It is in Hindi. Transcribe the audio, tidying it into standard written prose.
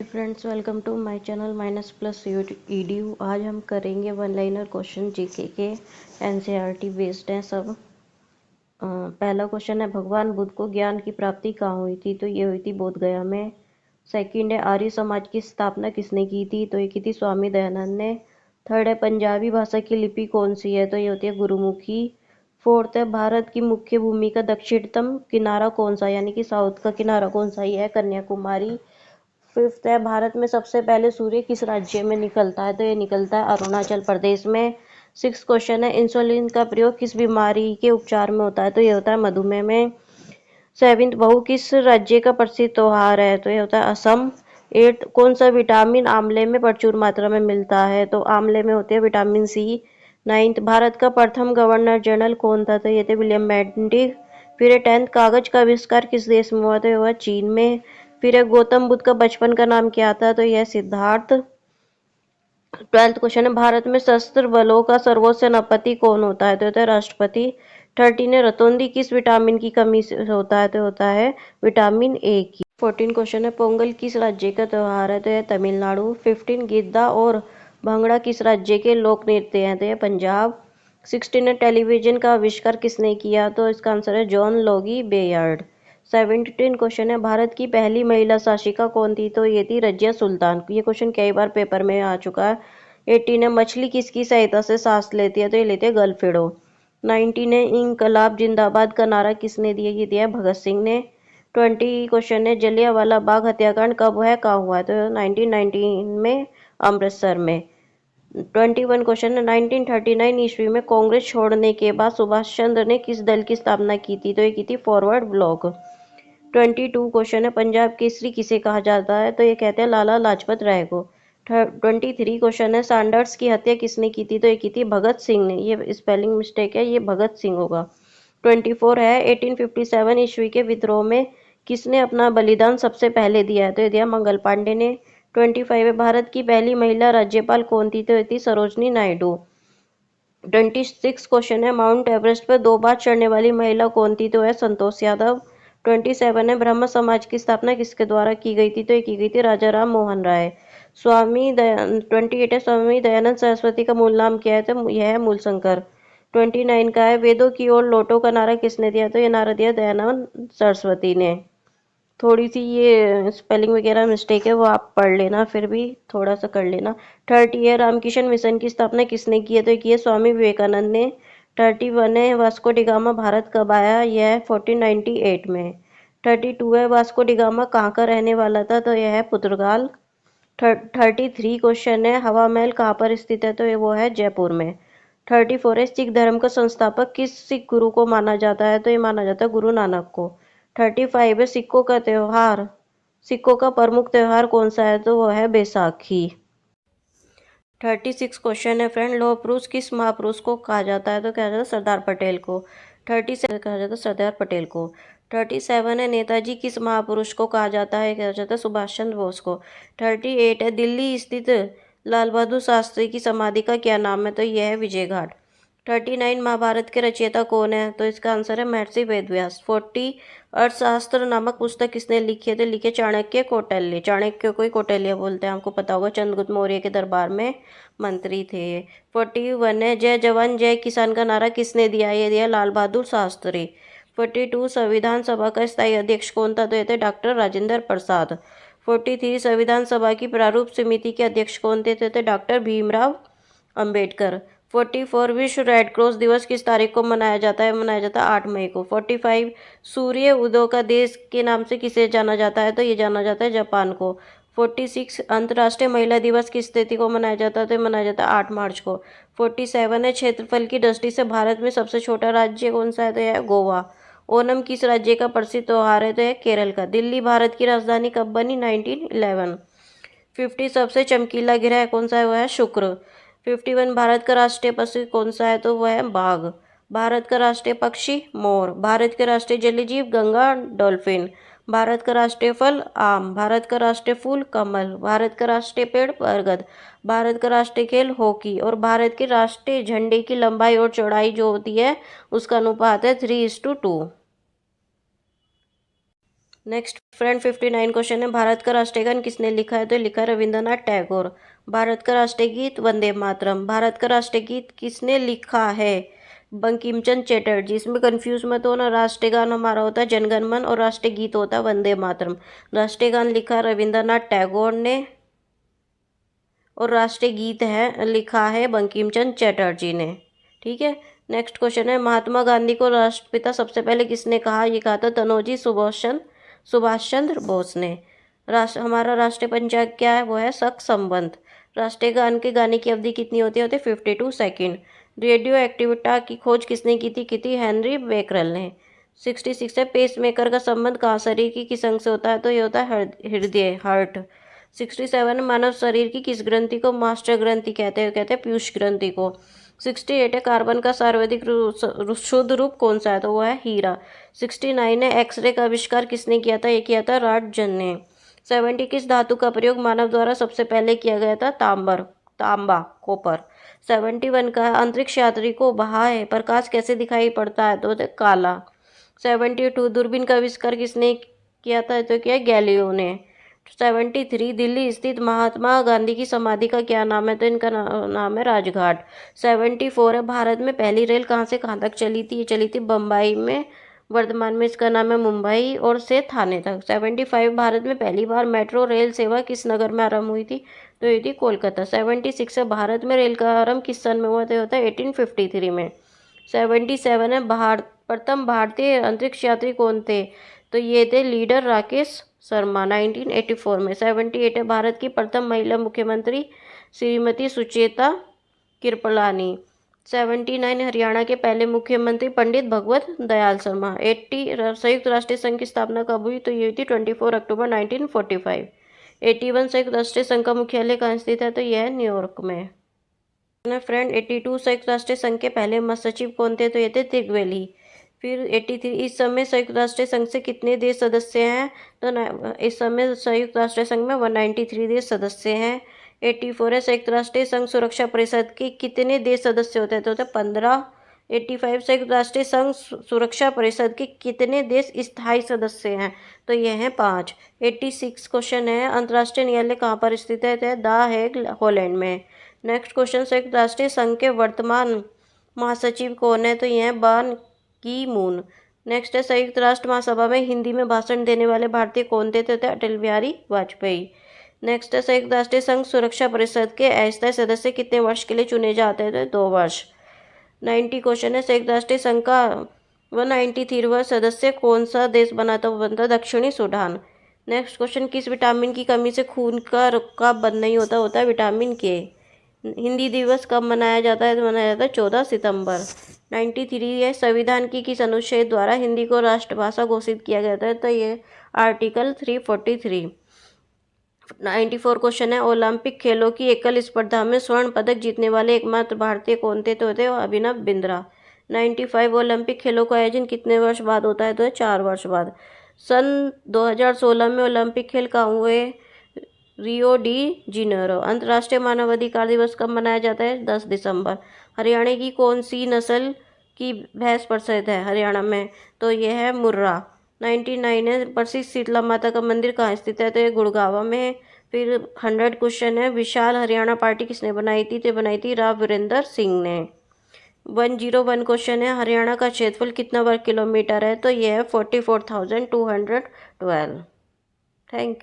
Friends, welcome to my channel minus plus EDU. आज हम करेंगे वन लाइनर क्वेश्चन जीके के। एनसीईआरटी बेस्ड हैं सब। पहला क्वेश्चन है, भगवान बुद्ध को ज्ञान की प्राप्ति कहाँ हुई थी? तो ये हुई थी बोध गया में। सेकंड है, आर्य समाज की स्थापना किसने की थी? तो ये की थी स्वामी दयानंद ने। थर्ड है, पंजाबी भाषा की लिपि कौन सी है? तो ये होती है गुरुमुखी। फोर्थ है, भारत की मुख्य भूमि का दक्षिणतम किनारा कौन सा, यानी कि साउथ का किनारा कौन सा? ये है कन्याकुमारी। फिफ्थ है, भारत में सबसे पहले सूर्य किस राज्य में निकलता है? तो ये निकलता है अरुणाचल प्रदेश में। सिक्स क्वेश्चन है, इंसुलिन का प्रयोग किस बीमारी के उपचार में होता है? तो ये होता है मधुमेह में। सेवेंथ, बहु किस राज्य का प्रसिद्ध त्योहार है? तो ये होता है असम। एट, कौन सा विटामिन आंवले में प्रचुर मात्रा में मिलता है? तो आंवले में होते हैं विटामिन सी। नाइन्थ, भारत का प्रथम गवर्नर जनरल कौन था? तो ये थे विलियम बेंटिक। फिर है टेंथ, कागज का आविष्कार किस देश में हुआ? तो ये हुआ चीन में। फिर है, गौतम बुद्ध का बचपन का नाम क्या था? तो यह सिद्धार्थ। ट्वेल्थ क्वेश्चन है, भारत में सशस्त्र बलों का सर्वोच्च सेनापति कौन होता है? तो होता है राष्ट्रपति। 13 है, रतौंधी किस विटामिन की कमी से होता है? तो होता है विटामिन ए की। 14 क्वेश्चन है, पोंगल किस राज्य का त्योहार है? तो यह तमिलनाडु। 15, गिद्दा और भंगड़ा किस राज्य के लोक नृत्य हैं? तो यह पंजाब। 16 है, टेलीविजन का आविष्कार किसने किया? तो इसका आंसर है जॉन लोगी बेयर्ड। 17 क्वेश्चन है, भारत की पहली महिला शासिका कौन थी? तो ये थी रजिया सुल्तान। ये क्वेश्चन कई बार पेपर में आ चुका है। 18 है, मछली किसकी सहायता से सांस लेती है? तो ये लेते हैं गलफिडो। 19 है, इंकलाब जिंदाबाद का नारा किसने दिया? ये दिया है भगत सिंह ने। 20 क्वेश्चन है, जलियांवाला बाग हत्याकांड कब है, कहाँ हुआ है? तो 1919 में अमृतसर में। 21 क्वेश्चन है, 1939 ईस्वी में कांग्रेस छोड़ने के बाद सुभाष चंद्र ने किस दल की स्थापना की थी? तो ये की थी फॉरवर्ड ब्लॉक। 22 क्वेश्चन है, पंजाब केसरी किसे कहा जाता है? तो ये कहते हैं लाला लाजपत राय को। 23 क्वेश्चन है, सैंडर्स की हत्या किसने की थी? तो ये की थी भगत सिंह ने। ये स्पेलिंग मिस्टेक है, ये भगत सिंह होगा। 24 है, 1857 ईस्वी के विद्रोह में किसने अपना बलिदान सबसे पहले दिया है? तो ये दिया मंगल पांडे ने। 25 है, भारत की पहली महिला राज्यपाल कौन थी? तो ये थी सरोजनी नायडू। 26 क्वेश्चन है, माउंट एवरेस्ट पर 2 बार चढ़ने वाली महिला कौन थी? तो है संतोष यादव। 27 है, ब्रह्म समाज की स्थापना किसके द्वारा की गई थी? तो ये की गई थी राजा राम मोहन राय। 28 है, स्वामी दयानंद सरस्वती का मूल नाम क्या है? तो यह है मूलशंकर। 29 का है, वेदों की ओर लौटो का नारा किसने दिया? तो ये नारा दिया दयानंद सरस्वती ने। थोड़ी सी ये स्पेलिंग वगैरह मिस्टेक है, वो आप पढ़ लेना, फिर भी थोड़ा सा कर लेना। 30 है, रामकृष्ण मिशन की स्थापना किसने की है? तो की है स्वामी विवेकानंद ने। 31 है, वास्को डिगामा भारत कब आया? यह है 1498 में। 32 है, वास्को डिगामा कहाँ का रहने वाला था? तो यह है पुर्तगाल। 33 क्वेश्चन है, हवा महल कहाँ पर स्थित है? तो ये वो है जयपुर में। 34 है, सिख धर्म का संस्थापक किस सिख गुरु को माना जाता है? तो ये माना जाता है गुरु नानक को। 35 है, सिखों का प्रमुख त्योहार कौन सा है? तो वो है बैसाखी। 36 क्वेश्चन है, फ्रेंड, लौह पुरुष किस महापुरुष को कहा जाता है? तो कहा जाता है सरदार पटेल को। 37 कहा जाता है सरदार पटेल को। 37 है, नेताजी किस महापुरुष को कहा जाता है? कहा जाता है सुभाष चंद्र बोस को। 38 है, दिल्ली स्थित लाल बहादुर शास्त्री की समाधि का क्या नाम है? तो यह है विजय घाट। 39, महाभारत के रचयिता कौन है? तो इसका आंसर है महर्षि वेदव्यास। 40, अर्थशास्त्र नामक पुस्तक किसने लिखी है? तो लिखे चाणक्य कौटिल्य। चाणक्य को ही कौटिल्य बोलते हैं, आपको पता होगा, चंद्रगुप्त मौर्य के दरबार में मंत्री थे। 41 है, जय जवान जय किसान का नारा किसने दिया? ये दिया लाल बहादुर शास्त्री। 42, संविधान सभा का स्थायी अध्यक्ष कौन था? तो ये थे डॉक्टर राजेंद्र प्रसाद। 43, संविधान सभा की प्रारूप समिति के अध्यक्ष कौन थे? तो थे डॉक्टर भीमराव अंबेडकर। 44, विश्व रेड क्रॉस दिवस किस तारीख को मनाया जाता है? मनाया जाता है 8 मई को। 45, सूर्य उदय का देश के नाम से किसे जाना जाता है? तो ये जाना जाता है जापान को। 46, अंतर्राष्ट्रीय महिला दिवस किस तिथि को मनाया जाता है? तो मनाया जाता है 8 मार्च को। 47 है, क्षेत्रफल की दृष्टि से भारत में सबसे छोटा राज्य कौन सा है? तो यह गोवा। ओणम किस राज्य का प्रसिद्ध त्योहार है? तो यह केरल का। दिल्ली भारत की राजधानी कब बनी? 1911। 50, सबसे चमकीला ग्रह कौन सा है? वह है शुक्र। 51, भारत का राष्ट्रीय पशु कौन सा है? तो वह है बाघ। भारत का राष्ट्रीय पक्षी मोर। भारत के राष्ट्रीय जलीय जीव गंगा डॉल्फिन। भारत का राष्ट्रीय फल आम। भारत का राष्ट्रीय फूल कमल। भारत का राष्ट्रीय पेड़ बरगद। भारत का राष्ट्रीय खेल हॉकी। और भारत के राष्ट्रीय झंडे की लंबाई और चौड़ाई जो होती है उसका अनुपात है 3:2। नेक्स्ट फ्रेंड 59 क्वेश्चन है, भारत का राष्ट्रीय गान किसने लिखा है? तो लिखा है रविंद्रनाथ टैगोर। भारत का राष्ट्रीय गीत वंदे मातरम। भारत का राष्ट्रीय गीत किसने लिखा है? बंकिम चंद्र चटर्जी। इसमें कंफ्यूज मत होना, राष्ट्रीय गान हमारा होता है जनगण मन और राष्ट्रीय गीत होता है वंदे मातरम। राष्ट्रीय गान लिखा रविंद्रनाथ टैगोर ने और राष्ट्रीय गीत है लिखा है बंकिम चंद्र चटर्जी ने। ठीक है। नेक्स्ट क्वेश्चन है, महात्मा गांधी को राष्ट्रपिता सबसे पहले किसने कहा? ये कहा था तनोजी सुभाष चंद्र बोस ने। हमारा राष्ट्रीय पंचांग क्या है? वो है शक संबंध। राष्ट्रीय गान के गाने की अवधि कितनी होती है? 52 सेकेंड। रेडियो एक्टिविटा की खोज किसने की थी? हेनरी बेकरल ने। 66 है, पेसमेकर का संबंध कहाँ शरीर की किस अंग से होता है? तो ये होता है हृदय, हार्ट। 67 मानव शरीर की किस ग्रंथि को मास्टर ग्रंथि कहते हैं? कहते हैं पीयूष ग्रंथि को। 68 है, कार्बन का सर्वाधिक शुद्ध रूप कौन सा है? तो वो है हीरा। 69 है, एक्सरे का आविष्कार किसने किया था? ये किया था राटजन ने। 70 किस धातु का प्रयोग मानव द्वारा सबसे पहले किया गया था? तांबा, कॉपर। 71 का अंतरिक्ष यात्री को बाह्य है प्रकाश कैसे दिखाई पड़ता है? तो काला। 72 दूरबीन का आविष्कार किसने किया था? तो क्या गैलीलियो ने। 73 दिल्ली स्थित महात्मा गांधी की समाधि का क्या नाम है? तो इनका नाम है राजघाट। 74 है, भारत में पहली रेल कहाँ से कहाँ तक चली थी? ये चली थी बम्बई में, वर्तमान में इसका नाम है मुंबई, और से थाने तक। 75 भारत में पहली बार मेट्रो रेल सेवा किस नगर में आरंभ हुई थी? तो ये थी कोलकाता। 76 है, भारत में रेल का आरंभ किस सन में हुआ? तो होता है 1853 में। 77 है, प्रथम भारतीय अंतरिक्ष यात्री कौन थे? तो ये थे लीडर राकेश शर्मा 1984 में। 78 है, भारत की प्रथम महिला मुख्यमंत्री श्रीमती सुचेता कृपलानी। 79 हरियाणा के पहले मुख्यमंत्री पंडित भगवत दयाल शर्मा। 80 संयुक्त राष्ट्र संघ की स्थापना कब हुई? तो ये हुई थी 24 अक्टूबर 1945। 81 संयुक्त राष्ट्र संघ का मुख्यालय कहाँ स्थित है? तो यह है न्यूयॉर्क में। फ्रेंड 82 संयुक्त राष्ट्र संघ के पहले महासचिव कौन थे? तो ये थे त्रिगवेली। फिर 83 इस समय संयुक्त राष्ट्र संघ से कितने देश सदस्य हैं? तो इस समय संयुक्त राष्ट्र संघ में 193 देश सदस्य हैं। 84 है, संयुक्त राष्ट्र संघ सुरक्षा परिषद के कितने देश सदस्य होते हैं? तो 15। 85 संयुक्त राष्ट्र संघ सुरक्षा परिषद के कितने देश स्थायी सदस्य हैं? तो ये हैं 5। 86 क्वेश्चन है, अंतर्राष्ट्रीय न्यायालय कहाँ पर स्थित है? तो द हेग, हॉलैंड में। नेक्स्ट क्वेश्चन, संयुक्त राष्ट्र संघ के वर्तमान महासचिव कौन है? तो ये है बान की मून। नेक्स्ट है, संयुक्त राष्ट्र महासभा में हिंदी में भाषण देने वाले भारतीय कौन थे? तो अटल बिहारी वाजपेयी। नेक्स्ट है, संयुक्त राष्ट्र संघ सुरक्षा परिषद के अस्थायी सदस्य कितने वर्ष के लिए चुने जाते हैं? तो 2 वर्ष। 90 क्वेश्चन है, संयुक्त राष्ट्र संघ का 193वां सदस्य कौन सा देश बनाता? वो बनता दक्षिणी सूडान। नेक्स्ट क्वेश्चन, किस विटामिन की कमी से खून का रुका बंद नहीं होता? होता है विटामिन के। हिंदी दिवस कब मनाया जाता है? तो मनाया जाता है 14 सितंबर। 93 है, संविधान की किस अनुच्छेद द्वारा हिंदी को राष्ट्रभाषा घोषित किया गया था? तो ये आर्टिकल 343। 94 क्वेश्चन है, ओलंपिक खेलों की एकल स्पर्धा में स्वर्ण पदक जीतने वाले एकमात्र भारतीय कौन थे? तो थे अभिनव बिंद्रा। 95 ओलंपिक खेलों का आयोजन कितने वर्ष बाद होता है? तो 4 वर्ष बाद। सन 2016 में ओलंपिक खेल कहाँ हुए? Rio de Janeiro. अंतर्राष्ट्रीय मानवाधिकार दिवस कब मनाया जाता है? 10 दिसंबर। हरियाणा की कौन सी नस्ल की भैंस प्रसिद्ध है हरियाणा में? तो ये है मुर्रा। 99 है, प्रसिद्ध शीतला माता का मंदिर कहाँ स्थित है? तो ये गुड़गांव में है। फिर 100 क्वेश्चन है, विशाल हरियाणा पार्टी किसने बनाई थी? तो बनाई थी राव वीरेंद्र सिंह ने। 101 क्वेश्चन है, हरियाणा का क्षेत्रफल कितना वर्ग किलोमीटर है? तो यह है 44,212। Thank you.